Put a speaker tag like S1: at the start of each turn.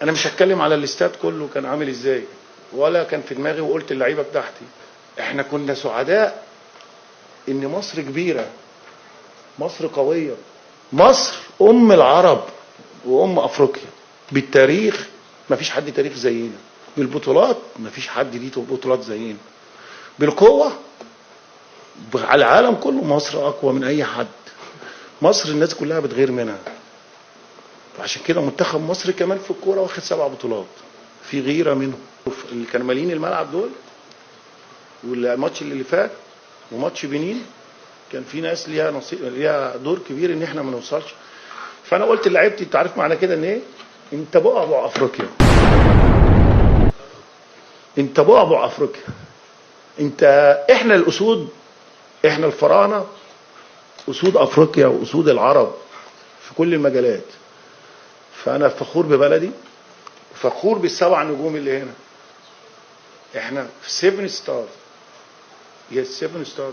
S1: انا مش هتكلم على الاستاد كله كان عامل ازاي، ولا كان في دماغي وقلت اللعيبه بتاعتي. احنا كنا سعداء ان مصر كبيره، مصر قويه، مصر ام العرب وام افريقيا. بالتاريخ مفيش حد تاريخ زينا، بالبطولات مفيش حد ليه بطولات زينا، بالقوه على العالم كله مصر اقوى من اي حد. مصر الناس كلها بتغير منها، وعشان كده منتخب مصر كمان في الكوره واخد 7 بطولات، في غيره منهم. اللي كانوا مالين الملعب دول، والماتش اللي فات وماتش بنين كان في ناس ليها نصيب، ليها دور كبير ان احنا ما نوصلش. فانا قلت لعيبتي انت عارف معنى كده ان ايه؟ انت بعبع افريقيا، انت بعبع افريقيا، انت احنا الاسود، احنا الفراعنه اسود افريقيا واسود العرب في كل المجالات. فانا فخور ببلدي، فخور بالسبع نجوم اللي هنا. احنا في 7 ستار، يس 7 ستار.